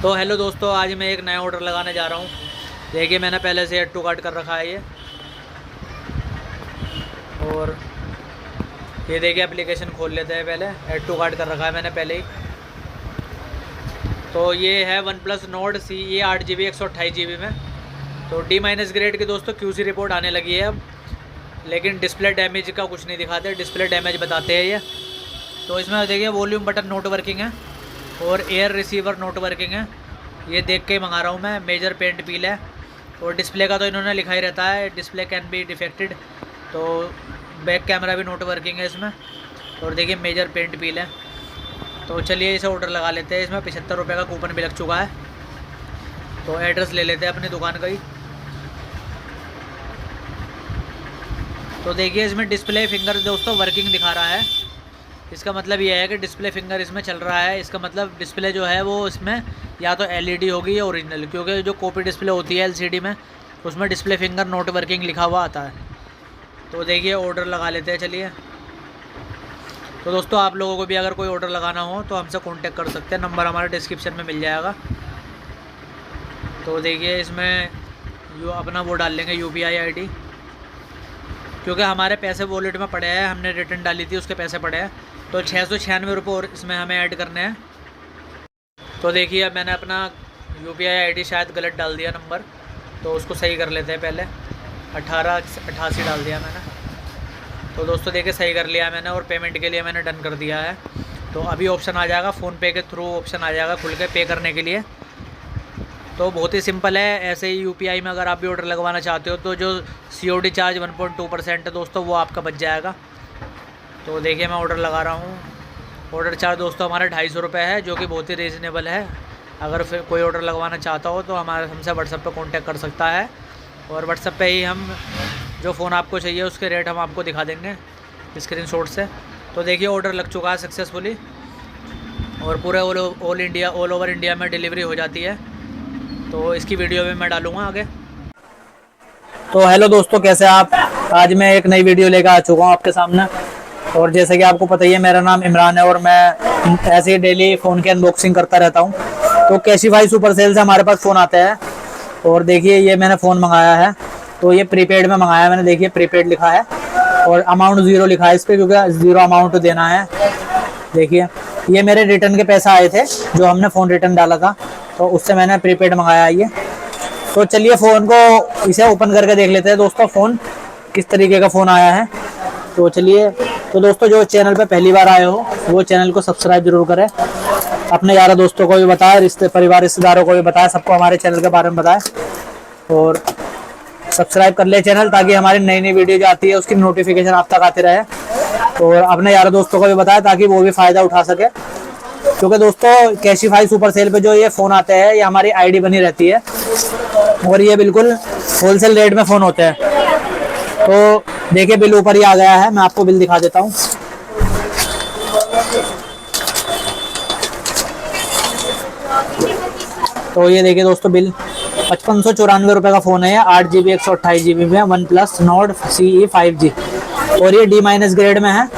तो हेलो दोस्तों, आज मैं एक नया ऑर्डर लगाने जा रहा हूँ। देखिए, मैंने पहले से ऐड टू कार्ट कर रखा है ये। और ये देखिए, एप्लीकेशन खोल लेते हैं। पहले ऐड टू कार्ट कर रखा है मैंने पहले ही। तो ये है वन प्लस नोट सी, ये 8 GB 128 GB में। तो डी माइनस ग्रेड की दोस्तों QC रिपोर्ट आने लगी है अब, लेकिन डिस्प्ले डैमेज का कुछ नहीं दिखाते, डिस्प्ले डैमेज बताते हैं ये। तो इसमें देखिए, वॉल्यूम बटन नोट वर्किंग है और एयर रिसीवर नोट वर्किंग है। ये देख के ही मंगा रहा हूँ मैं। मेजर पेंट पील है और डिस्प्ले का तो इन्होंने लिखा ही रहता है, डिस्प्ले कैन बी डिफेक्टेड। तो बैक कैमरा भी नोट वर्किंग है इसमें। और देखिए, मेजर पेंट पील है। तो चलिए इसे ऑर्डर लगा लेते हैं। इसमें 75 रुपये का कूपन भी लग चुका है। तो एड्रेस ले लेते हैं अपनी दुकान का ही। तो देखिए, इसमें डिस्प्ले फिंगर दोस्तों वर्किंग दिखा रहा है। इसका मतलब ये है कि डिस्प्ले फिंगर इसमें चल रहा है। इसका मतलब डिस्प्ले जो है वो इसमें या तो LED होगी या ओरिजिनल, क्योंकि जो कॉपी डिस्प्ले होती है LCD में, उसमें डिस्प्ले फिंगर नोट वर्किंग लिखा हुआ आता है। तो देखिए, ऑर्डर लगा लेते हैं चलिए। तो दोस्तों, आप लोगों को भी अगर कोई ऑर्डर लगाना हो तो हमसे कांटेक्ट कर सकते हैं। नंबर हमारे डिस्क्रिप्शन में मिल जाएगा। तो देखिए, इसमें अपना वो डाल लेंगे UPI ID, क्योंकि हमारे पैसे वॉलेट में पड़े हैं। हमने रिटर्न डाली थी, उसके पैसे पड़े हैं। तो 696 रुपये और इसमें हमें ऐड करने हैं। तो देखिए, अब मैंने अपना UPI ID शायद गलत डाल दिया नंबर, तो उसको सही कर लेते हैं। पहले 1888 डाल दिया मैंने। तो दोस्तों देखिए, सही कर लिया मैंने और पेमेंट के लिए मैंने डन कर दिया है। तो अभी ऑप्शन आ जाएगा, फ़ोनपे के थ्रू ऑप्शन आ जाएगा खुल के पे करने के लिए। तो बहुत ही सिंपल है। ऐसे ही UPI में अगर आप भी ऑर्डर लगवाना चाहते हो तो जो COD चार्ज 1.2% है दोस्तों, वो आपका बच जाएगा। तो देखिए, मैं ऑर्डर लगा रहा हूँ। ऑर्डर चार्ज दोस्तों हमारा 250 रुपये है, जो कि बहुत ही रीज़नेबल है। अगर फिर कोई ऑर्डर लगवाना चाहता हो तो हमसे व्हाट्सएप पे कांटेक्ट कर सकता है। और व्हाट्सएप पे ही हम जो फ़ोन आपको चाहिए उसके रेट हम आपको दिखा देंगे स्क्रीनशॉट से। तो देखिए, ऑर्डर लग चुका है सक्सेसफुली और पूरे ऑल ओवर इंडिया में डिलीवरी हो जाती है। तो इसकी वीडियो भी मैं डालूँगा आगे। तो हेलो दोस्तों, कैसे आप? आज मैं एक नई वीडियो लेकर आ चुका हूँ आपके सामने। और जैसे कि आपको पता ही है, मेरा नाम इमरान है और मैं ऐसे ही डेली फ़ोन की अनबॉक्सिंग करता रहता हूँ। तो कैशिफाई सुपर सेल से हमारे पास फ़ोन आते हैं। और देखिए, ये मैंने फ़ोन मंगाया है। तो ये प्रीपेड में मंगाया है मैंने। देखिए, प्रीपेड लिखा है और अमाउंट 0 लिखा है इस पर, क्योंकि 0 अमाउंट देना है। देखिए, ये मेरे रिटर्न के पैसे आए थे जो हमने फ़ोन रिटर्न डाला था, तो उससे मैंने प्रीपेड मंगाया है ये। तो चलिए, फ़ोन को इसे ओपन करके देख लेते हैं दोस्तों, फ़ोन किस तरीके का फ़ोन आया है। तो चलिए। तो दोस्तों, जो चैनल पे पहली बार आए हो वो चैनल को सब्सक्राइब जरूर करें। अपने यारों दोस्तों को भी बताएं, परिवार रिश्तेदारों को भी बताएं, सबको हमारे चैनल के बारे में बताएं। और सब्सक्राइब कर ले चैनल, ताकि हमारी नई नई वीडियो जो आती है उसकी नोटिफिकेशन आप तक आती रहे। और अपने यारों दोस्तों को भी बताएं ताकि वो भी फ़ायदा उठा सके। क्योंकि दोस्तों, कैशिफाई सुपर सेल पे जो ये फ़ोन आते हैं, ये हमारी ID बनी रहती है और ये बिल्कुल होलसेल रेट में फ़ोन होते हैं। तो देखिए, बिल ऊपर ही आ गया है। मैं आपको बिल दिखा देता हूँ। तो ये देखिए दोस्तों, बिल 5594 रुपये का फ़ोन है। 8 GB 128 GB में one plus note CE 5G और ये डी माइनस ग्रेड में है।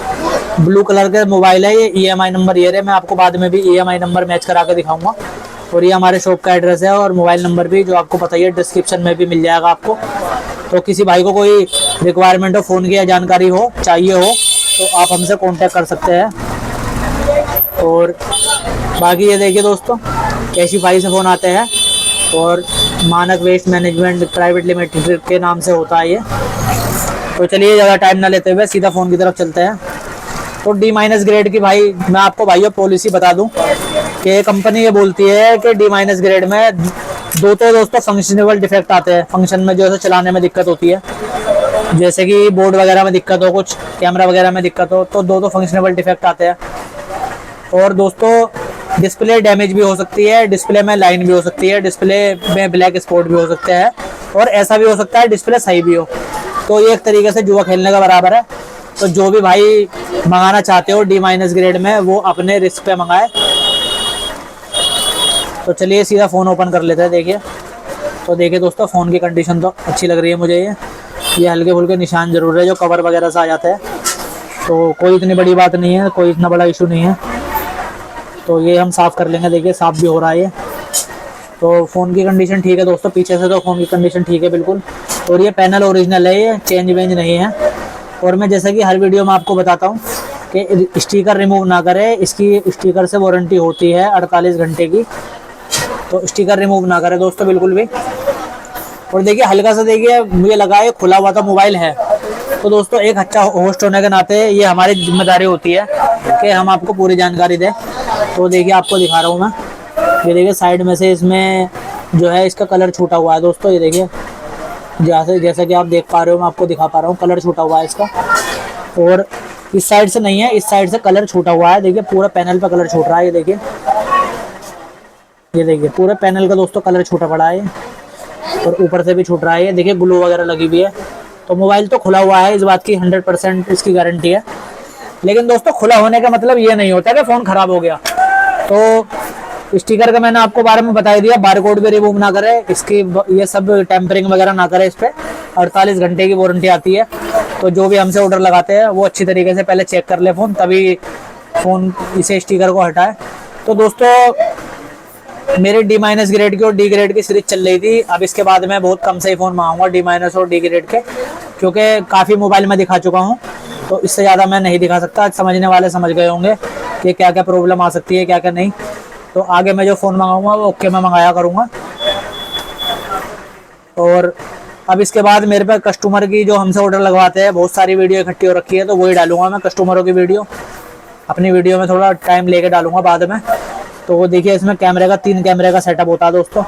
ब्लू कलर का मोबाइल है। ये EMI नंबर ये रहे, मैं आपको बाद में भी EMI नंबर मैच करा के दिखाऊंगा। और ये हमारे शॉप का एड्रेस है और मोबाइल नंबर भी, जो आपको पता ही है, डिस्क्रिप्शन में भी मिल जाएगा आपको। तो किसी भाई को कोई रिक्वायरमेंट हो, फ़ोन की या जानकारी हो, चाहिए हो, तो आप हमसे कांटेक्ट कर सकते हैं। और बाकी ये देखिए दोस्तों, कैशिफाई से फ़ोन आते हैं और मानक वेस्ट मैनेजमेंट प्राइवेट लिमिटेड के नाम से होता है ये। तो चलिए, ज़्यादा टाइम ना लेते हुए सीधा फ़ोन की तरफ चलते हैं। तो डी माइनस ग्रेड की भाई, मैं आपको भाइयों पॉलिसी बता दूं कि कंपनी ये बोलती है कि डी माइनस ग्रेड में दो तो दोस्तों फंक्शनेबल डिफेक्ट आते हैं। फंक्शन में जो है चलाने में दिक्कत होती है, जैसे कि बोर्ड वगैरह में दिक्कत हो, कुछ कैमरा वगैरह में दिक्कत हो, तो दो फंक्शनेबल डिफेक्ट आते हैं। और दोस्तों, डिस्प्ले डैमेज भी हो सकती है, डिस्प्ले में लाइन भी हो सकती है, डिस्प्ले में ब्लैक स्पॉट भी हो सकते हैं, और ऐसा भी हो सकता है डिस्प्ले सही भी हो। तो ये एक तरीके से जुआ खेलने का बराबर है। तो जो भी भाई मंगाना चाहते हो डी माइनस ग्रेड में, वो अपने रिस्क पे मंगाए। तो चलिए, सीधा फ़ोन ओपन कर लेते हैं। देखिए, तो देखिए दोस्तों, फ़ोन की कंडीशन तो अच्छी लग रही है मुझे। ये हल्के फुल्के निशान ज़रूर है जो कवर वगैरह से आ जाते हैं, तो कोई इतनी बड़ी बात नहीं है, कोई इतना बड़ा इशू नहीं है। तो ये हम साफ़ कर लेंगे। देखिए, साफ़ भी हो रहा है ये। तो फ़ोन की कंडीशन ठीक है दोस्तों, पीछे से तो फ़ोन की कंडीशन ठीक है बिल्कुल। और ये पैनल ओरिजिनल है, ये चेंज वेंज नहीं है। और मैं जैसा कि हर वीडियो में आपको बताता हूँ कि स्टिकर रिमूव ना करें, इसकी स्टिकर से वारंटी होती है 48 घंटे की, तो स्टिकर रिमूव ना करें दोस्तों बिल्कुल भी। और देखिए हल्का सा देखिए मुझे लगा ये खुला हुआ था मोबाइल है, तो दोस्तों एक अच्छा होस्ट होने के नाते ये हमारी जिम्मेदारी होती है कि हम आपको पूरी जानकारी दें। तो देखिए आपको दिखा रहा हूँ मैं, ये देखिए साइड में से इसमें जो है इसका कलर छूटा हुआ है दोस्तों, ये देखिए जैसा कि आप देख पा रहे हो, मैं आपको दिखा पा रहा हूँ, कलर छूटा हुआ है इसका। और इस साइड से नहीं है, इस साइड से कलर छूटा हुआ है, देखिए पूरा पैनल पे कलर छूट रहा है, ये देखिए पूरे पैनल का दोस्तों कलर छूटा पड़ा है, और ऊपर से भी छूट रहा है, ये देखिए ग्लू वगैरह लगी हुई है। तो मोबाइल तो खुला हुआ है, इस बात की 100% इसकी गारंटी है। लेकिन दोस्तों खुला होने का मतलब ये नहीं होता कि फ़ोन ख़राब हो गया। तो स्टिकर का मैंने आपको बारे में बता दिया, बारकोड भी रिमूव ना करें, इसकी ये सब टेम्परिंग वगैरह ना करें, इस पर 48 घंटे की वारंटी आती है। तो जो भी हमसे ऑर्डर लगाते हैं वो अच्छी तरीके से पहले चेक कर ले फ़ोन, तभी फ़ोन इसे स्टिकर को हटाए। तो दोस्तों मेरे D- ग्रेड की और D ग्रेड की सीरीज चल रही थी, अब इसके बाद मैं बहुत कम से ही फ़ोन मंगाऊंगा D- और D ग्रेड के, क्योंकि काफ़ी मोबाइल में दिखा चुका हूँ, तो इससे ज़्यादा मैं नहीं दिखा सकता। समझने वाले समझ गए होंगे कि क्या क्या प्रॉब्लम आ सकती है, क्या क्या नहीं। तो आगे मैं जो फ़ोन मंगाऊंगा वो ओके में मंगाया करूँगा। और अब इसके बाद मेरे पे कस्टमर की जो हमसे ऑर्डर लगवाते हैं बहुत सारी वीडियो इकट्ठी हो रखी है, तो वही डालूंगा मैं कस्टमरों की वीडियो, अपनी वीडियो में थोड़ा टाइम लेके डालूंगा बाद में। तो वो देखिए इसमें कैमरे का 3 कैमरे का सेटअप होता है दोस्तों,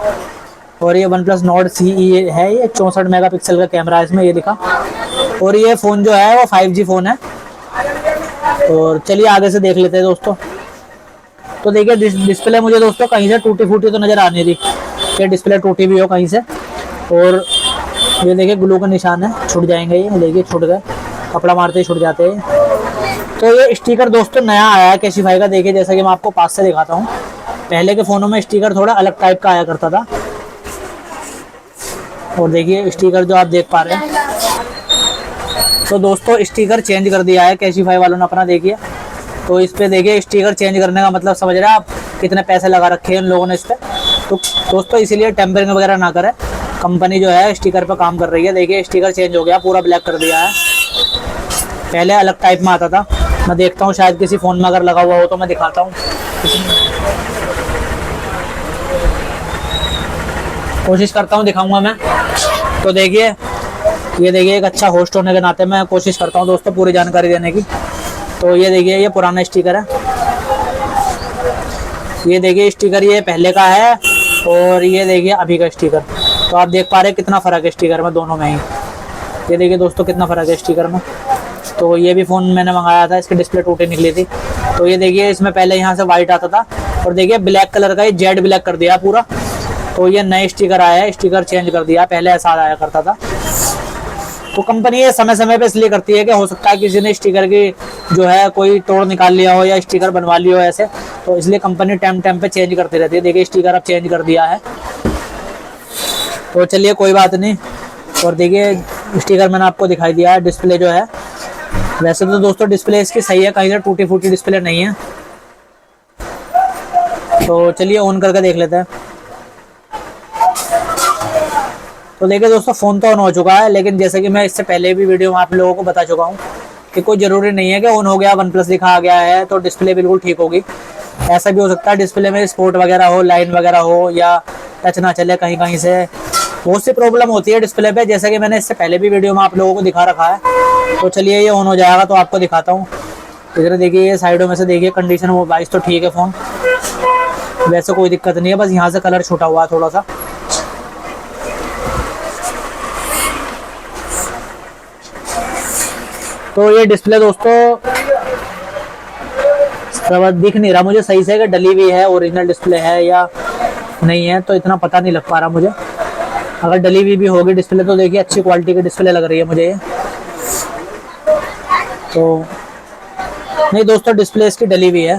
और ये OnePlus Nord CE है, ये 64 मेगापिक्सल का कैमरा है इसमें, ये दिखा। और ये फ़ोन जो है वो 5G फ़ोन है। और चलिए आगे से देख लेते हैं दोस्तों। तो देखिए डिस्प्ले मुझे दोस्तों कहीं से टूटी फूटी तो नज़र आनी थी कि डिस्प्ले टूटी भी हो कहीं से। और ये देखिए ग्लू का निशान है, छूट जाएंगे, ये देखिए छूट गए, कपड़ा मारते ही छूट जाते हैं। तो ये स्टिकर दोस्तों नया आया है कैशिफाई का, देखिए जैसा कि मैं आपको पास से दिखाता हूँ। पहले के फ़ोनों में स्टिकर थोड़ा अलग टाइप का आया करता था, और देखिए स्टिकर जो आप देख पा रहे हैं, तो दोस्तों स्टिकर चेंज कर दिया है कैशिफाई वालों ने अपना, देखिए। तो इस पर देखिए स्टिकर चेंज करने का मतलब समझ रहे हैं आप, कितने पैसे लगा रखे हैं इन लोगों ने इस पर। तो दोस्तों इसीलिए टेम्परिंग वगैरह ना करें, कंपनी जो है स्टिकर पर काम कर रही है। देखिए स्टिकर चेंज हो गया, पूरा ब्लैक कर दिया है, पहले अलग टाइप में आता था। मैं देखता हूँ शायद किसी फ़ोन में अगर लगा हुआ हो तो मैं दिखाता हूँ, कोशिश करता हूँ दिखाऊंगा मैं। तो देखिए ये देखिए एक अच्छा होस्ट होने के नाते मैं कोशिश करता हूँ दोस्तों पूरी जानकारी देने की। तो ये देखिए ये पुराना स्टिकर है, ये देखिए स्टिकर ये पहले का है, और ये देखिए अभी का स्टिकर। तो आप देख पा रहे हैं कितना फ़र्क है स्टिकर में दोनों में ही, ये देखिए दोस्तों कितना फ़र्क है स्टिकर में। तो ये भी फ़ोन मैंने मंगाया था, इसकी डिस्प्ले टूटी निकली थी। तो ये देखिए इसमें पहले यहाँ से वाइट आता था, और देखिए ब्लैक कलर का ये जेड ब्लैक कर दिया पूरा। तो ये नए स्टिकर आया है, स्टिकर चेंज कर दिया, पहले ऐसा आया करता था। तो कंपनी ये समय समय पे इसलिए करती है कि हो सकता है किसी ने स्टिकर की जो है कोई तोड़ निकाल लिया हो या स्टिकर बनवा लिया हो ऐसे, तो इसलिए कंपनी टाइम पे चेंज करती रहती है। देखिए स्टिकर अब चेंज कर दिया है, तो चलिए कोई बात नहीं। और देखिए स्टिकर मैंने आपको दिखाई दिया है। डिस्प्ले जो है वैसे तो दोस्तों डिस्प्ले इसकी सही है, कहीं से टूटी फूटी डिस्प्ले नहीं है। तो चलिए ऑन करके देख लेते हैं। तो देखिए दोस्तों फ़ोन तो ऑन हो चुका है, लेकिन जैसे कि मैं इससे पहले भी वीडियो में आप लोगों को बता चुका हूँ कि कोई ज़रूरी नहीं है कि ऑन हो गया OnePlus लिखा आ गया है तो डिस्प्ले बिल्कुल ठीक होगी। ऐसा भी हो सकता है डिस्प्ले में स्पॉट वगैरह हो, लाइन वगैरह हो, या टच ना चले कहीं कहीं से, बहुत सी प्रॉब्लम होती है डिस्प्ले पे, जैसा कि मैंने इससे पहले भी वीडियो में आप लोगों को दिखा रखा है। तो चलिए ये ऑन हो जाएगा तो आपको दिखाता हूँ। इधर देखिए ये साइडों में से देखिए कंडीशन वो 22 तो ठीक है फ़ोन, वैसे कोई दिक्कत नहीं है, बस यहाँ से कलर छूटा हुआ है थोड़ा सा। तो ये डिस्प्ले दोस्तों सब दिख नहीं रहा मुझे सही से कि डली हुई है, ओरिजिनल डिस्प्ले है या नहीं है, तो इतना पता नहीं लग पा रहा मुझे। अगर डली हुई भी होगी डिस्प्ले तो देखिए अच्छी क्वालिटी की डिस्प्ले लग रही है मुझे ये। तो नहीं दोस्तों डिस्प्ले इसकी डली हुई है।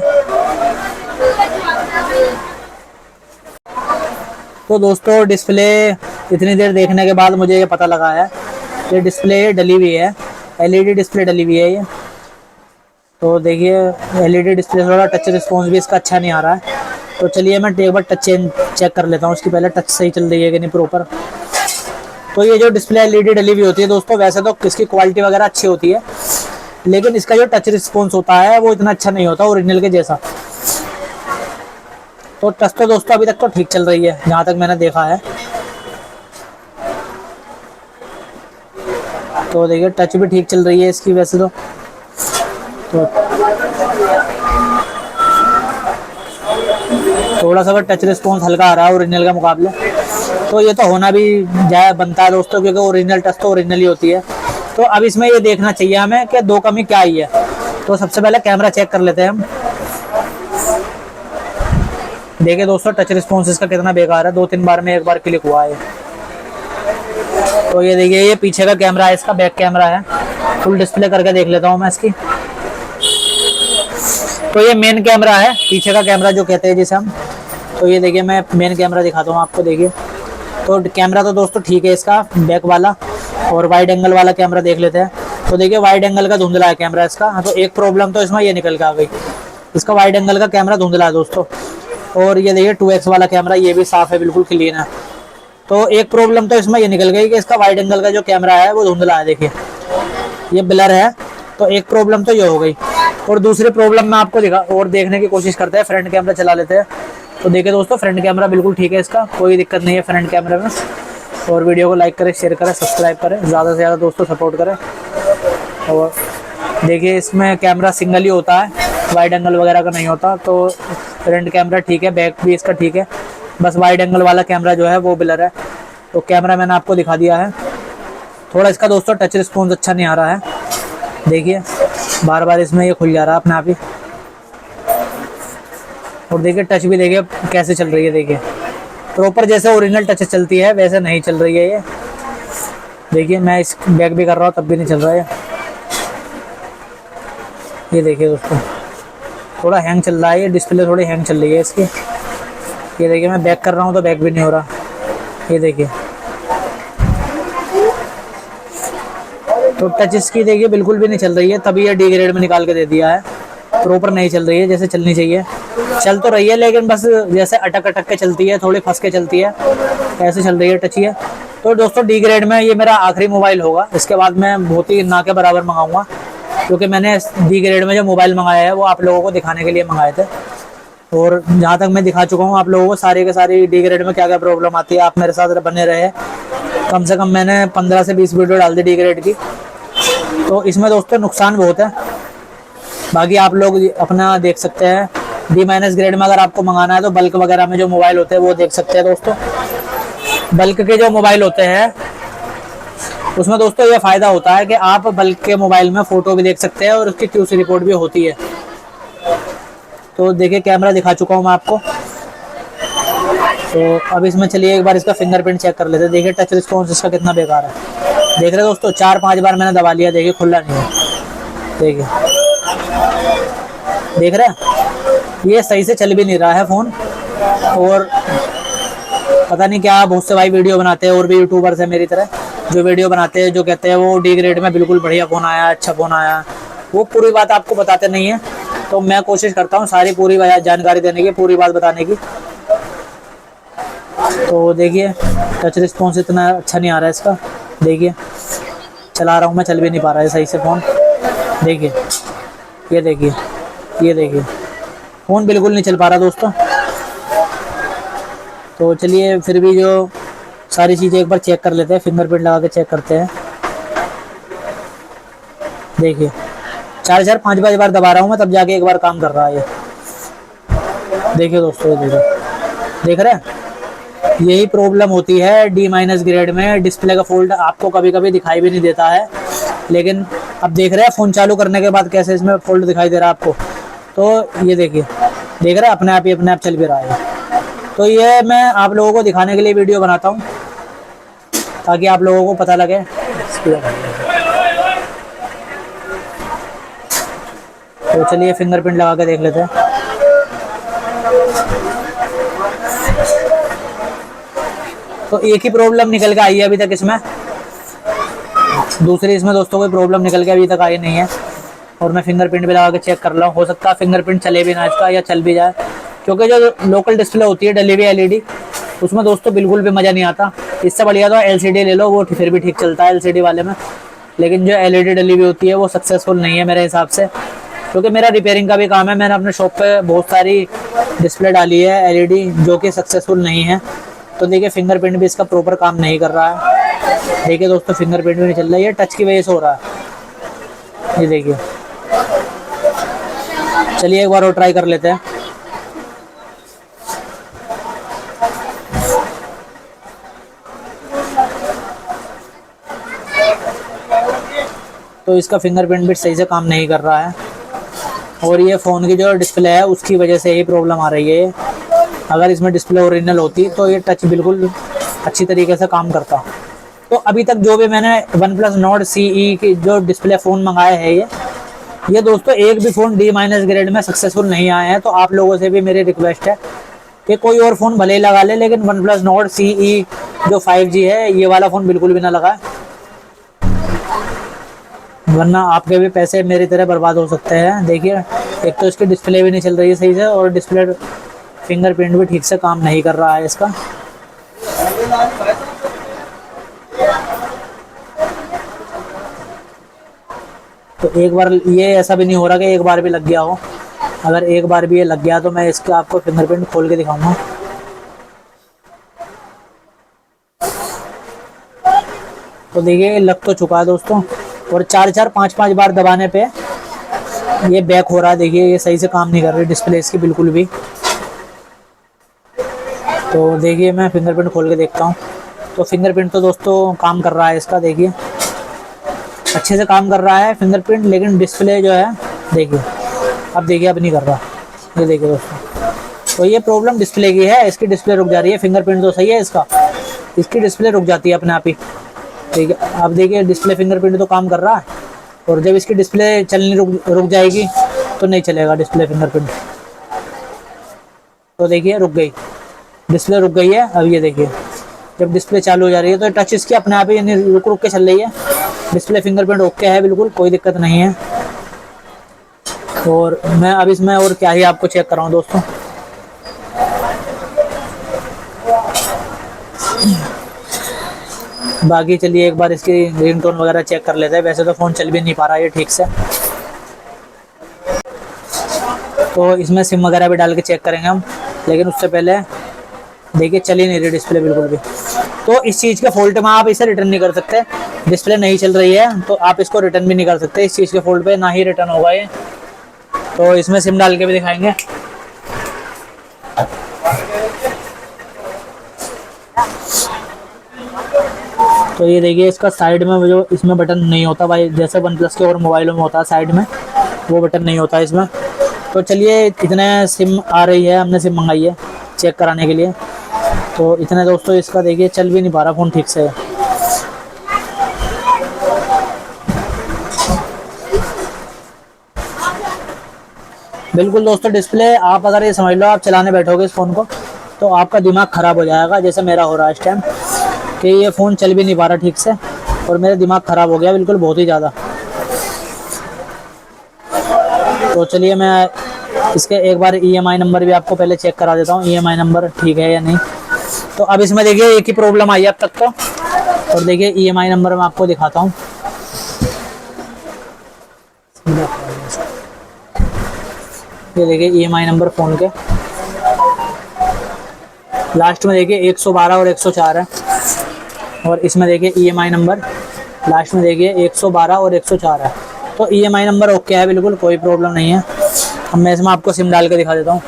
तो दोस्तों डिस्प्ले इतनी देर देखने के बाद मुझे ये पता लगा है कि डिस्प्ले डली हुई है, LED डिस्प्ले डली हुई है ये। तो देखिए LED डिस्प्ले थोड़ा टच रिस्पॉन्स भी इसका अच्छा नहीं आ रहा है। तो चलिए मैं एक बार टच चेक कर लेता हूँ उसकी, पहले टच सही चल रही है कि नहीं प्रॉपर। तो ये जो डिस्प्ले एलईडी डली हुई होती है दोस्तों, वैसे तो इसकी क्वालिटी वगैरह अच्छी होती है, लेकिन इसका जो टच रिस्पॉन्स होता है वो इतना अच्छा नहीं होता ओरिजिनल के जैसा। तो टच तो दोस्तों अभी तक तो ठीक चल रही है जहाँ तक मैंने देखा है। तो देखिए टच भी ठीक चल रही है इसकी वैसे तो थोड़ा सा टच रिस्पॉन्स हल्का आ रहा है ओरिजिनल के मुकाबले। तो ये तो होना भी जाए बनता है दोस्तों, क्योंकि ओरिजिनल टच तो ओरिजिनल ही होती है। तो अब इसमें ये देखना चाहिए हमें कि दो कमी क्या आई है। तो सबसे पहले कैमरा चेक कर लेते हैं हम। देखिए दोस्तों टच रिस्पॉन्स इसका कितना बेकार है, 2-3 बार में एक बार क्लिक हुआ है। तो ये देखिए ये पीछे का कैमरा है, इसका बैक कैमरा है। फुल डिस्प्ले करके देख लेता हूँ मैं इसकी। तो ये मेन कैमरा है, पीछे का कैमरा जो कहते हैं जिसे हम। तो ये देखिए मैं मेन कैमरा दिखाता हूँ आपको। देखिए तो कैमरा तो दोस्तों ठीक है इसका बैक वाला। और वाइड एंगल वाला कैमरा देख लेते हैं। तो देखिए वाइड एंगल का धुंधला है कैमरा इसका। हाँ, तो एक प्रॉब्लम तो इसमें ये निकल के आ गई, इसका वाइड एंगल का कैमरा धुंधला है दोस्तों। और ये देखिए 2x वाला कैमरा, ये भी साफ है, बिल्कुल क्लीन है। तो एक प्रॉब्लम तो इसमें ये निकल गई कि इसका वाइड एंगल का जो कैमरा है वो धुंधला है। देखिए ये ब्लर है, तो एक प्रॉब्लम तो ये हो गई। और दूसरी प्रॉब्लम मैं आपको दिखा और देखने की कोशिश करते हैं, फ्रंट कैमरा चला लेते हैं। तो देखिए दोस्तों फ्रंट कैमरा बिल्कुल ठीक है, इसका कोई दिक्कत नहीं है फ्रंट कैमरे में। और वीडियो को लाइक करें, शेयर करें, सब्सक्राइब करें, ज़्यादा से ज़्यादा दोस्तों सपोर्ट करें। और देखिए इसमें कैमरा सिंगल ही होता है, वाइड एंगल वगैरह का नहीं होता। तो फ्रंट कैमरा ठीक है, बैक भी इसका ठीक है, बस वाइड एंगल वाला कैमरा जो है वो ब्लर है। तो कैमरा मैंने आपको दिखा दिया है। थोड़ा इसका दोस्तों टच रिस्पॉन्स अच्छा नहीं आ रहा है। देखिए बार बार इसमें ये खुल जा रहा है अपने आप ही। और देखिए टच भी देखिए कैसे चल रही है। देखिए प्रॉपर जैसे ओरिजिनल टच चलती है वैसे नहीं चल रही है ये। देखिए मैं इस बैक भी कर रहा हूँ तब भी नहीं चल रहा है ये। देखिए दोस्तों थोड़ा हैंग चल रहा है, ये डिस्प्ले थोड़ी हैंग चल रही है इसकी। ये देखिए मैं बैक कर रहा हूँ तो बैक भी नहीं हो रहा। ये देखिए तो टच इसकी देखिए बिल्कुल भी नहीं चल रही है, तभी ये डी ग्रेड में निकाल के दे दिया है। प्रॉपर नहीं चल रही है जैसे चलनी चाहिए। चल तो रही है लेकिन बस जैसे अटक अटक के चलती है, थोड़ी फंस के चलती है, ऐसे चल रही है टच है। तो दोस्तों डी ग्रेड में ये मेरा आखिरी मोबाइल होगा, इसके बाद मैं बहुत ही ना के बराबर मंगाऊंगा। क्योंकि मैंने डी ग्रेड में जो मोबाइल मंगाया है वो आप लोगों को दिखाने के लिए मंगाए थे। और जहाँ तक मैं दिखा चुका हूँ आप लोगों को सारी के सारी डी ग्रेड में क्या क्या प्रॉब्लम आती है। आप मेरे साथ बने रहे, कम से कम मैंने 15 से 20 वीडियो डाल दी डी ग्रेड की। तो इसमें दोस्तों नुकसान बहुत है, बाकी आप लोग अपना देख सकते हैं। डी माइनस ग्रेड में अगर आपको मंगाना है तो बल्क वगैरह में जो मोबाइल होते हैं वो देख सकते हैं दोस्तों। बल्क के जो मोबाइल होते हैं उसमें दोस्तों ये फ़ायदा होता है कि आप बल्क के मोबाइल में फ़ोटो भी देख सकते हैं और उसकी QC रिपोर्ट भी होती है। तो देखिए कैमरा दिखा चुका हूँ मैं आपको। तो अब इसमें चलिए एक बार इसका फिंगरप्रिंट चेक कर लेते हैं। देखिए टच रिस्पॉन्स इसका कितना बेकार है। देख रहे दोस्तों 4-5 बार मैंने दबा लिया, देखिए खुला नहीं है। देखिए देख रहे हैं ये सही से चल भी नहीं रहा है फ़ोन। और पता नहीं क्या, बहुत से भाई वीडियो बनाते हैं और भी यूट्यूबर्स हैं मेरी तरह जो वीडियो बनाते हैं, जो कहते हैं वो डी ग्रेड में बिल्कुल बढ़िया फ़ोन आया, अच्छा फ़ोन आया। वो पूरी बात आपको बताते नहीं है। तो मैं कोशिश करता हूँ सारी पूरी जानकारी देने की, पूरी बात बताने की। तो देखिए टच रिस्पॉन्स इतना अच्छा नहीं आ रहा है इसका। देखिए चला रहा हूँ मैं, चल भी नहीं पा रहा है सही से फ़ोन। देखिए ये देखिए, ये देखिए फ़ोन बिल्कुल नहीं चल पा रहा दोस्तों। तो चलिए फिर भी जो सारी चीज़ें एक बार चेक कर लेते हैं, फिंगरप्रिंट लगा के चेक करते हैं। देखिए 4-5 बार दबा रहा हूँ मैं तब जाके एक बार काम कर रहा है ये। देखिए दोस्तों ये देखिए, देख रहे हैं यही प्रॉब्लम होती है डी माइनस ग्रेड में। डिस्प्ले का फॉल्ट आपको कभी कभी दिखाई भी नहीं देता है, लेकिन अब देख रहे हैं फ़ोन चालू करने के बाद कैसे इसमें फॉल्ट दिखाई दे रहा है आपको। तो ये देखिए, देख रहे हैं अपने आप ही अपने आप चल भी रहा है। तो ये मैं आप लोगों को दिखाने के लिए वीडियो बनाता हूँ ताकि आप लोगों को पता लगे। तो चलिए फिंगरप्रिंट लगा के देख लेते हैं। तो एक ही प्रॉब्लम निकल के आई है अभी तक इसमें, दूसरी इसमें दोस्तों कोई प्रॉब्लम निकल के अभी तक आई नहीं है। और मैं फिंगरप्रिंट भी लगा के चेक कर रहा हूँ, हो सकता है फिंगरप्रिंट चले भी ना इसका या चल भी जाए। क्योंकि जो लोकल डिस्प्ले होती है डली हुई एलईडी, उसमें दोस्तों बिल्कुल भी मज़ा नहीं आता। इससे बढ़िया तो एलसीडी ले लो, वो फिर भी ठीक चलता है एलसीडी वाले में। लेकिन जो एलईडी डली हुई होती है वो सक्सेसफुल नहीं है मेरे हिसाब से, क्योंकि मेरा रिपेयरिंग का भी काम है। मैंने अपने शॉप पे बहुत सारी डिस्प्ले डाली है एलईडी जो कि सक्सेसफुल नहीं है। तो देखिए फिंगरप्रिंट भी इसका प्रॉपर काम नहीं कर रहा है। देखिए दोस्तों फिंगरप्रिंट भी नहीं चल रहा है, ये टच की वजह से हो रहा है। ये देखिए, चलिए एक बार और ट्राई कर लेते हैं। तो इसका फिंगरप्रिंट भी सही से काम नहीं कर रहा है, और ये फ़ोन की जो डिस्प्ले है उसकी वजह से ही प्रॉब्लम आ रही है। अगर इसमें डिस्प्ले ओरिजिनल होती तो ये टच बिल्कुल अच्छी तरीके से काम करता। तो अभी तक जो भी मैंने OnePlus Nord CE की जो डिस्प्ले फ़ोन मंगाए हैं, ये दोस्तों एक भी फ़ोन D- ग्रेड में सक्सेसफुल नहीं आए हैं। तो आप लोगों से भी मेरी रिक्वेस्ट है कि कोई और फ़ोन भले ही लगा ले, लेकिन OnePlus Nord CE जो 5G है ये वाला फ़ोन बिल्कुल भी ना लगाए, वरना आपके भी पैसे मेरी तरह बर्बाद हो सकते हैं। देखिए एक तो इसकी डिस्प्ले भी नहीं चल रही है सही से, और डिस्प्ले फिंगरप्रिंट भी ठीक से काम नहीं कर रहा है इसका। तो एक बार ये ऐसा भी नहीं हो रहा कि एक बार भी लग गया हो। अगर एक बार भी ये लग गया तो मैं इसका आपको फिंगरप्रिंट खोल के दिखाऊंगा। तो देखिए लग तो चुका है दोस्तों, और 4-5 बार दबाने पे ये बैक हो रहा है। देखिए ये सही से काम नहीं कर रही डिस्प्ले इसकी बिल्कुल भी। तो देखिए मैं फिंगरप्रिंट खोल के देखता हूँ। तो फिंगरप्रिंट तो दोस्तों काम कर रहा है इसका, देखिए अच्छे से काम कर रहा है फिंगरप्रिंट, लेकिन डिस्प्ले जो है देखिए अब देखिए अब नहीं कर रहा। ये देखिए दोस्तों, तो ये प्रॉब्लम डिस्प्ले की है, इसकी डिस्प्ले रुक जा रही है। फिंगरप्रिंट तो सही है इसका, इसकी डिस्प्ले रुक जाती है अपने आप ही। ठीक है, अब देखिए डिस्प्ले फिंगरप्रिंट तो काम कर रहा है, और जब इसकी डिस्प्ले चलनी रुक जाएगी तो नहीं चलेगा डिस्प्ले फिंगरप्रिंट। तो देखिए रुक गई, डिस्प्ले रुक गई है। अब ये देखिए जब डिस्प्ले चालू हो जा रही है तो टच इसकी अपने आप ही यानी रुक रुक के चल रही है। डिस्प्ले फिंगरप्रिंट ओके है, बिल्कुल कोई दिक्कत नहीं है। और मैं अब इसमें और क्या ही आपको चेक कराऊँ दोस्तों। बाकी चलिए एक बार इसकी रिंगटोन वगैरह चेक कर लेते हैं। वैसे तो फ़ोन चल भी नहीं पा रहा है ठीक से, तो इसमें सिम वगैरह भी डाल के चेक करेंगे हम। लेकिन उससे पहले देखिए चल ही नहीं रही डिस्प्ले बिल्कुल भी। तो इस चीज़ के फॉल्ट में आप इसे रिटर्न नहीं कर सकते। डिस्प्ले नहीं चल रही है तो आप इसको रिटर्न भी नहीं कर सकते। इस चीज़ के फॉल्ट पे ना ही रिटर्न होगा ये। तो इसमें सिम डाल के भी दिखाएंगे। तो ये देखिए इसका साइड में जो इसमें बटन नहीं होता भाई, जैसे OnePlus के और मोबाइलों में होता है साइड में, वो बटन नहीं होता इसमें। तो चलिए इतने सिम आ रही है, हमने सिम मंगाई है चेक कराने के लिए। तो इतने दोस्तों इसका देखिए चल भी नहीं पा रहा फ़ोन ठीक से। बिल्कुल दोस्तों डिस्प्ले आप अगर ये समझ लो आप चलाने बैठोगे इस फ़ोन को तो आपका दिमाग ख़राब हो जाएगा, जैसे मेरा हो रहा है इस टाइम कि ये फ़ोन चल भी नहीं पा रहा ठीक से, और मेरा दिमाग ख़राब हो गया बिल्कुल बहुत ही ज़्यादा। तो चलिए मैं इसके एक बार EMI नंबर भी आपको पहले चेक करा देता हूँ, EMI नंबर ठीक है या नहीं। तो अब इसमें देखिए एक ही प्रॉब्लम आई है अब तक तो, और देखिए EMI नंबर मैं आपको दिखाता हूँ। ये देखिए EMI नंबर फ़ोन के लास्ट में देखिए 112 और 104 है, और इसमें देखिए EMI नंबर लास्ट में देखिए 112 और 104 है। तो EMI नंबर ओके है, बिल्कुल कोई प्रॉब्लम नहीं है। अब मैं इसमें आपको सिम डाल के दिखा देता हूँ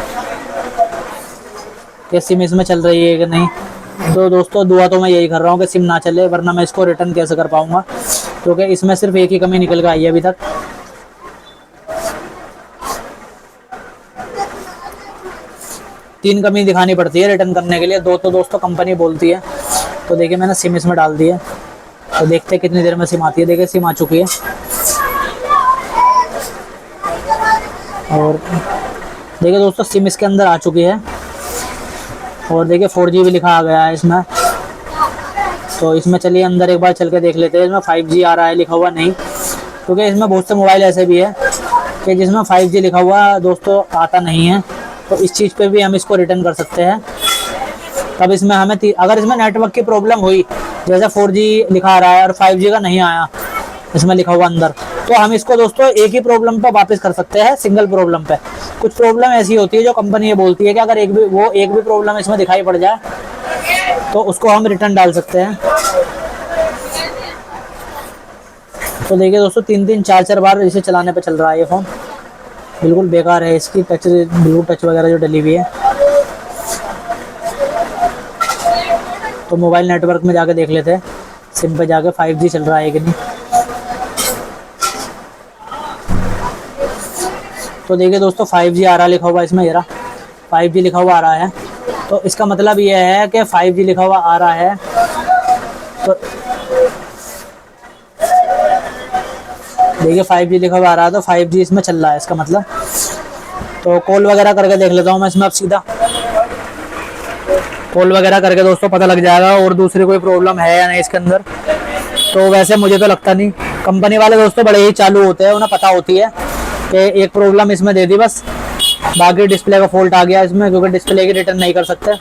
कि सिम इसमें चल रही है कि नहीं। तो दोस्तों दुआ तो मैं यही कर रहा हूँ कि सिम ना चले, वरना मैं इसको रिटर्न कैसे कर पाऊँगा, क्योंकि इसमें सिर्फ एक ही कमी निकल के आई है अभी तक। तीन कमी दिखानी पड़ती है रिटर्न करने के लिए, दो तो दोस्तों कंपनी बोलती है। तो देखिए मैंने सिम इसमें डाल दी है, तो देखते हैं कितनी देर में सिम आती है। देखिए सिम आ चुकी है, और देखिए दोस्तों सिम इसके अंदर आ चुकी है, और देखिए 4G भी लिखा आ गया है इसमें। तो इसमें चलिए अंदर एक बार चल के देख लेते हैं। इसमें 5G आ रहा है लिखा हुआ नहीं, क्योंकि इसमें बहुत से मोबाइल ऐसे भी है कि जिसमें 5G लिखा हुआ दोस्तों आता नहीं है। तो इस चीज़ पे भी हम इसको रिटर्न कर सकते हैं। तब इसमें हमें अगर इसमें नेटवर्क की प्रॉब्लम हुई, जैसे 4G लिखा रहा है और 5G का नहीं आया इसमें लिखा हुआ अंदर, तो हम इसको दोस्तों एक ही प्रॉब्लम पे वापस कर सकते हैं, सिंगल प्रॉब्लम पे। कुछ प्रॉब्लम ऐसी होती है जो कंपनी ये बोलती है कि अगर एक भी प्रॉब्लम इसमें दिखाई पड़ जाए तो उसको हम रिटर्न डाल सकते हैं। तो देखिए दोस्तों 3-3 4-4 बार इसे चलाने पे चल रहा है ये फ़ोन, बिल्कुल बेकार है इसकी टच, ब्लूटूथ टच वगैरह जो डली हुई है। तो मोबाइल नेटवर्क में जाके देख लेते हैं, सिम पे जाके 5G चल रहा है कि नहीं। तो देखिए दोस्तों 5G आ रहा लिखा हुआ इसमें, ये रहा 5G लिखा हुआ आ रहा है। तो इसका मतलब ये है कि 5G लिखा हुआ आ रहा है। तो देखिए 5G लिखा हुआ आ रहा है, तो 5G इसमें चल रहा है इसका मतलब। तो कॉल वगैरह करके देख लेता हूँ मैं इसमें, अब सीधा कॉल वगैरह करके दोस्तों पता लग जाएगा और दूसरी कोई प्रॉब्लम है या नहीं इसके अंदर। तो वैसे मुझे तो लगता नहीं, कंपनी वाले दोस्तों बड़े ही चालू होते हैं, उन्हें पता होती है कि एक प्रॉब्लम इसमें दे दी बस, बाकी डिस्प्ले का फॉल्ट आ गया इसमें, क्योंकि डिस्प्ले की रिटर्न नहीं कर सकते।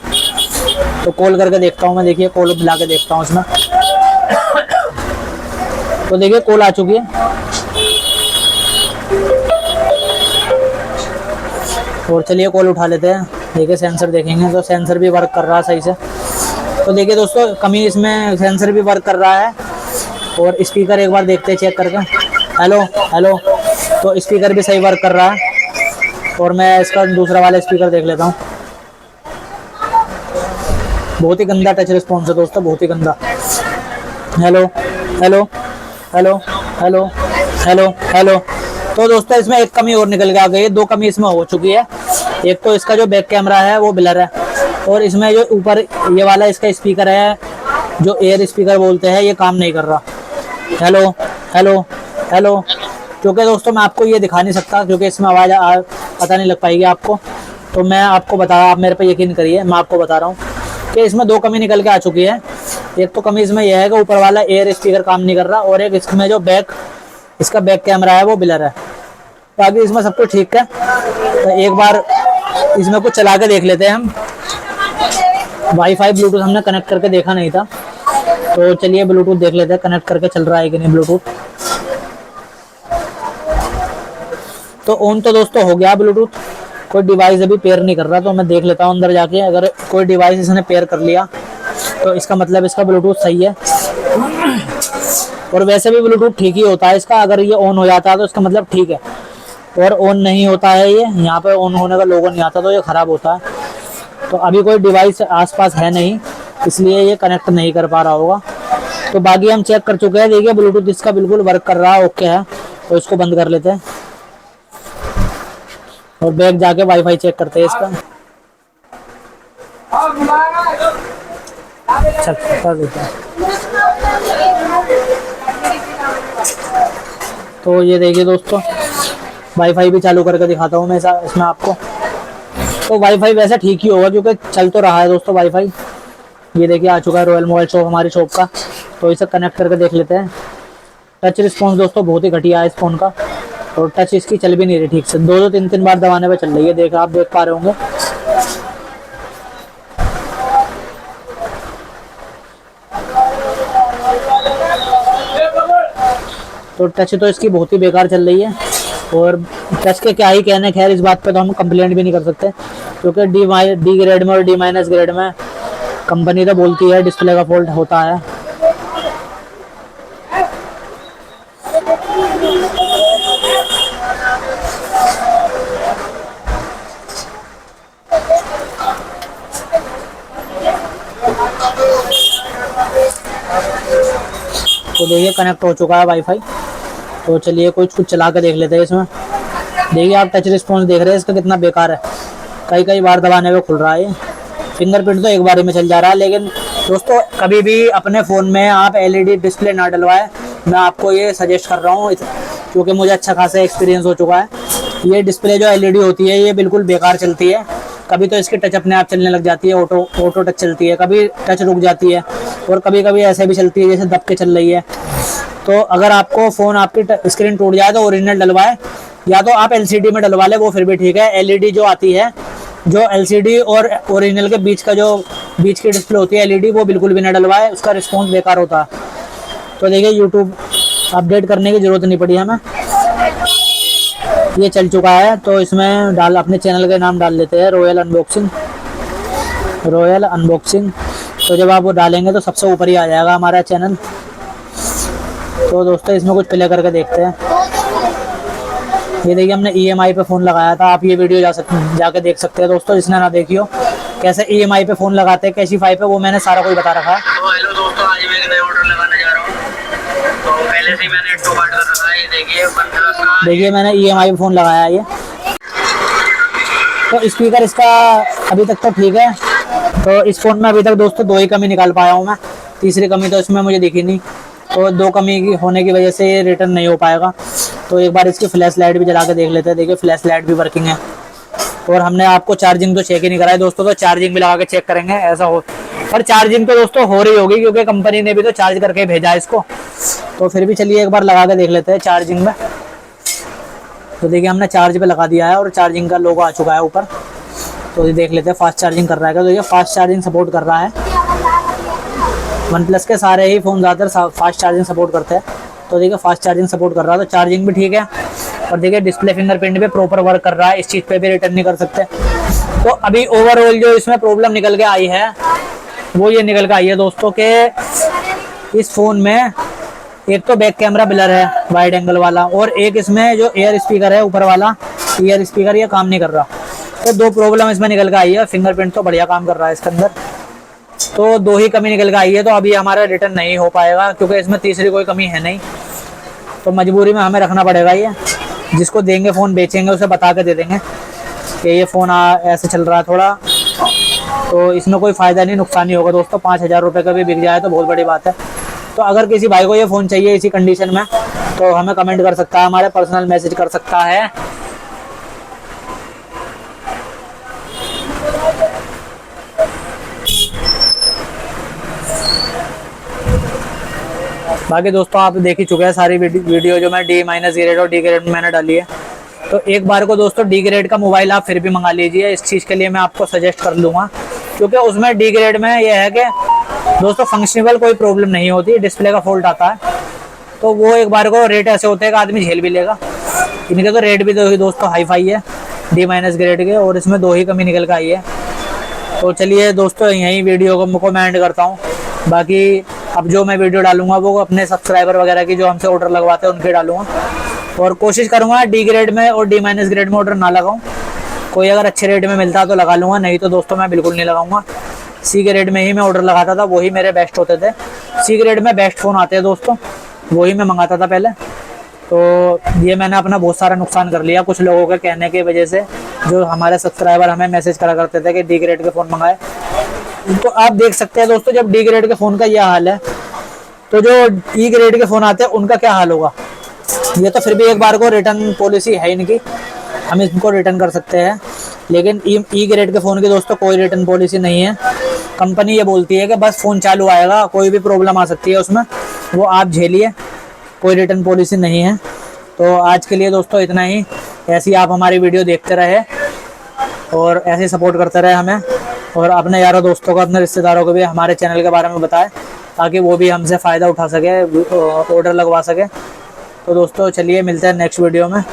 तो कॉल करके देखता हूँ मैं, देखिए कॉल मिला के देखता हूँ इसमें। तो देखिए कॉल आ चुकी है और चलिए कॉल उठा लेते हैं। देखिए सेंसर देखेंगे तो सेंसर भी वर्क कर रहा है सही से। तो देखिए दोस्तों कमी इसमें सेंसर भी वर्क कर रहा है और स्पीकर एक बार देखते हैं चेक करके। हेलो हेलो, तो स्पीकर भी सही वर्क कर रहा है। और मैं इसका दूसरा वाला स्पीकर देख लेता हूँ। बहुत ही गंदा टच रिस्पॉन्स है दोस्तों, बहुत ही गंदा। Hello hello hello hello hello hello. तो दोस्तों इसमें एक कमी और निकल के आ गई है, 2 कमी इसमें हो चुकी है। एक तो इसका जो बैक कैमरा है वो ब्लर है, और इसमें जो ऊपर ये वाला इसका स्पीकर है जो एयर स्पीकर बोलते हैं, ये काम नहीं कर रहा। Hello hello hello. क्योंकि दोस्तों मैं आपको ये दिखा नहीं सकता, क्योंकि इसमें आवाज़ पता नहीं लग पाएगी आपको। तो मैं आपको आप मेरे पे यकीन करिए, मैं आपको बता रहा हूँ कि इसमें 2 कमी निकल के आ चुकी है। एक तो कमी इसमें यह है कि ऊपर वाला एयर स्पीकर काम नहीं कर रहा, और एक इसमें जो इसका बैक कैमरा है वो ब्लर है। बाकी इसमें सब कुछ ठीक है। तो एक बार इसमें कुछ चला के देख लेते हैं हम। वाईफाई ब्लूटूथ हमने कनेक्ट करके देखा नहीं था, तो चलिए ब्लूटूथ देख लेते हैं कनेक्ट करके चल रहा है कि नहीं ब्लूटूथ। तो ऑन तो दोस्तों हो गया ब्लूटूथ, कोई डिवाइस अभी पेयर नहीं कर रहा। तो मैं देख लेता हूँ अंदर जाके, अगर कोई डिवाइस इसने पेयर कर लिया तो इसका मतलब इसका ब्लूटूथ सही है। और वैसे भी ब्लूटूथ ठीक ही होता है इसका, अगर ये ऑन हो जाता है तो इसका मतलब ठीक है, और ऑन नहीं होता है, ये यहाँ पे ऑन होने का लोगो नहीं आता तो ये ख़राब होता है। तो अभी कोई डिवाइस आसपास है नहीं, इसलिए ये कनेक्ट नहीं कर पा रहा होगा। तो बाकी हम चेक कर चुके हैं। देखिए ब्लूटूथ इसका बिल्कुल वर्क कर रहा है, ओके है। तो इसको बंद कर लेते हैं और बैक जाके वाईफाई चेक करते हैं इसका। चल कर देते हैं। तो ये देखिए दोस्तों वाईफाई भी चालू करके दिखाता हूँ मैं इसमें आपको। तो वाईफाई वैसे ठीक ही होगा क्योंकि चल तो रहा है दोस्तों वाईफाई। ये देखिए आ चुका है रॉयल मोबाइल शॉप, हमारी शॉप का। तो इसे कनेक्ट करके देख लेते हैं। टच रिस्पॉन्स दोस्तों बहुत ही घटिया है इस फ़ोन का, और टच इसकी चल भी नहीं रही ठीक से, 2-2 3-3 बार दबाने पे चल रही है। देखा आप देख पा रहे होंगे। तो टच तो इसकी बहुत ही बेकार चल रही है, और टच के क्या ही कहने। खैर इस बात पे तो हम कंप्लेंट भी नहीं कर सकते, क्योंकि डी ग्रेड में और D- ग्रेड में कंपनी तो बोलती है डिस्प्ले का फॉल्ट होता है। तो देखिए कनेक्ट हो चुका है वाईफाई। तो चलिए कुछ चला के देख लेते हैं इसमें। देखिए आप टच रिस्पॉन्स देख रहे हैं इसका कितना बेकार है, कई बार दबाने पे खुल रहा है। फिंगरप्रिंट तो एक बार ही में चल जा रहा है। लेकिन दोस्तों कभी भी अपने फ़ोन में आप LED डिस्प्ले ना डलवाएं, मैं आपको ये सजेस्ट कर रहा हूँ, क्योंकि मुझे अच्छा खासा एक्सपीरियंस हो चुका है। ये डिस्प्ले जो LED होती है ये बिल्कुल बेकार चलती है। कभी तो इसकी टच अपने आप चलने लग जाती है, ऑटो टच चलती है, कभी टच रुक जाती है, और कभी कभी ऐसे भी चलती है जैसे दब के चल रही है। तो अगर आपको फ़ोन आपकी स्क्रीन टूट जाए तो ओरिजिनल डलवाए, या तो आप LCD में डलवा ले, वो फिर भी ठीक है। LED जो आती है जो LCD और ओरिजिनल के बीच का जो बीच की डिस्प्ले होती है LED, वो बिल्कुल भी ना डलवाए, उसका रिस्पॉन्स बेकार होता है। तो देखिए यूट्यूब अपडेट करने की ज़रूरत नहीं पड़ी हमें, ये चल चुका है। तो इसमें डाल अपने चैनल का नाम डाल लेते हैं, रॉयल अनबॉक्सिंग। तो जब आप वो डालेंगे तो सबसे ऊपर ही आ जाएगा हमारा चैनल। तो दोस्तों इसमें कुछ प्ले करके देखते हैं। ये देखिए हमने EMI पे फ़ोन लगाया था, आप ये वीडियो जाके देख सकते हैं दोस्तों, जिसने ना देखी हो कैसे EMI पे फ़ोन लगाते हैं कैशिफाई पे, वो मैंने सारा कुछ बता रखा है। तो हेलो दोस्तों, आज मैं एक नया ऑर्डर लगाने जा रहा हूँ। तो पहले से ही मैंने इसको काट कर रखा है, ये देखिए मैंने EMI पे फ़ोन लगाया है ये। तो स्पीकर इसका अभी तक तो ठीक है। तो इस फ़ोन में अभी तक दोस्तों 2 ही कमी निकाल पाया हूँ मैं, तीसरी कमी तो इसमें मुझे दिखी नहीं। तो 2 कमी की होने की वजह से ये रिटर्न नहीं हो पाएगा। तो एक बार इसकी फ्लैश लाइट भी जला के देख लेते हैं। देखिए फ्लैश लाइट भी वर्किंग है। और हमने आपको चार्जिंग तो चेक ही नहीं कराई दोस्तों, तो चार्जिंग भी लगा के चेक करेंगे ऐसा हो। पर चार्जिंग तो दोस्तों हो रही होगी, क्योंकि कंपनी ने भी तो चार्ज करके भेजा है इसको। तो फिर भी चलिए एक बार लगा के देख लेते हैं चार्जिंग में। तो देखिए हमने चार्ज पे लगा दिया है और चार्जिंग का लोगो आ चुका है ऊपर। तो ये देख लेते हैं फास्ट चार्जिंग कर रहा है। तो ये फास्ट चार्जिंग सपोर्ट कर रहा है। OnePlus के सारे ही फ़ोन ज़्यादातर फास्ट चार्जिंग सपोर्ट करते हैं। तो देखिए फास्ट चार्जिंग सपोर्ट कर रहा है, तो चार्जिंग भी ठीक है। और देखिए डिस्प्ले फिंगरप्रिंट पे प्रॉपर वर्क कर रहा है, इस चीज़ पे भी रिटर्न नहीं कर सकते। तो अभी ओवरऑल जो इसमें प्रॉब्लम निकल के आई है वो ये निकल के आई है दोस्तों के इस फ़ोन में एक तो बैक कैमरा ब्लर है वाइड एंगल वाला, और एक इसमें जो एयर स्पीकर है ऊपर वाला एयर स्पीकर, ये काम नहीं कर रहा। तो 2 प्रॉब्लम इसमें निकल के आई है। फिंगरप्रिंट तो बढ़िया काम कर रहा है इसके अंदर। तो 2 ही कमी निकल के आई है। तो अभी हमारा रिटर्न नहीं हो पाएगा, क्योंकि इसमें तीसरी कोई कमी है नहीं। तो मजबूरी में हमें रखना पड़ेगा ये। जिसको देंगे फ़ोन बेचेंगे उसे बता के दे देंगे कि ये फ़ोन ऐसे चल रहा है थोड़ा। तो इसमें कोई फ़ायदा नहीं, नुकसान ही होगा दोस्तों। 5000 रुपये का भी बिक जाए तो बहुत बड़ी बात है। तो अगर किसी भाई को ये फ़ोन चाहिए इसी कंडीशन में, तो हमें कमेंट कर सकता है, हमारे पर्सनल मैसेज कर सकता है। बाकी दोस्तों आप देख ही चुके हैं सारी वीडियो जो मैं D- ग्रेड और D ग्रेड में मैंने डाली है। तो एक बार को दोस्तों D ग्रेड का मोबाइल आप फिर भी मंगा लीजिए, इस चीज़ के लिए मैं आपको सजेस्ट कर लूँगा। क्योंकि उसमें D ग्रेड में यह है कि दोस्तों फंक्शनेबल कोई प्रॉब्लम नहीं होती, डिस्प्ले का फॉल्ट आता है। तो वो एक बार को रेट ऐसे होते हैं कि आदमी झेल भी लेगा। इनके तो रेट भी दोस्तों हाई फाई है D- ग्रेड के, और इसमें 2 ही कमी निकल कर आई है। तो चलिए दोस्तों यही वीडियो को मैं एंड करता हूँ। बाकी अब जो मैं वीडियो डालूंगा वो अपने सब्सक्राइबर वगैरह की जो हमसे ऑर्डर लगवाते हैं उनके डालूंगा, और कोशिश करूंगा D ग्रेड में और D- ग्रेड में ऑर्डर ना लगाऊं। कोई अगर अच्छे रेट में मिलता तो लगा लूँगा, नहीं तो दोस्तों मैं बिल्कुल नहीं लगाऊंगा। C ग्रेड में ही मैं ऑर्डर लगाता था, वही मेरे बेस्ट होते थे। C ग्रेड में बेस्ट फ़ोन आते हैं दोस्तों, वही मैं मंगाता था पहले। तो ये मैंने अपना बहुत सारा नुकसान कर लिया कुछ लोगों के कहने की वजह से, जो हमारे सब्सक्राइबर हमें मैसेज करा करते थे कि D ग्रेड के फ़ोन मंगाए। तो आप देख सकते हैं दोस्तों, जब D ग्रेड के फ़ोन का यह हाल है तो जो E ग्रेड के फ़ोन आते हैं उनका क्या हाल होगा। ये तो फिर भी एक बार को रिटर्न पॉलिसी है इनकी, हम इनको रिटर्न कर सकते हैं। लेकिन E ग्रेड के फ़ोन की दोस्तों कोई रिटर्न पॉलिसी नहीं है। कंपनी ये बोलती है कि बस फ़ोन चालू आएगा, कोई भी प्रॉब्लम आ सकती है उसमें, वो आप झेलिए, कोई रिटर्न पॉलिसी नहीं है। तो आज के लिए दोस्तों इतना ही। ऐसे ही आप हमारी वीडियो देखते रहे और ऐसे ही सपोर्ट करते रहे हमें, और अपने यारों दोस्तों को, अपने रिश्तेदारों को भी हमारे चैनल के बारे में बताएं, ताकि वो भी हमसे फ़ायदा उठा सके, ऑर्डर लगवा सके। तो दोस्तों चलिए मिलते हैं नेक्स्ट वीडियो में।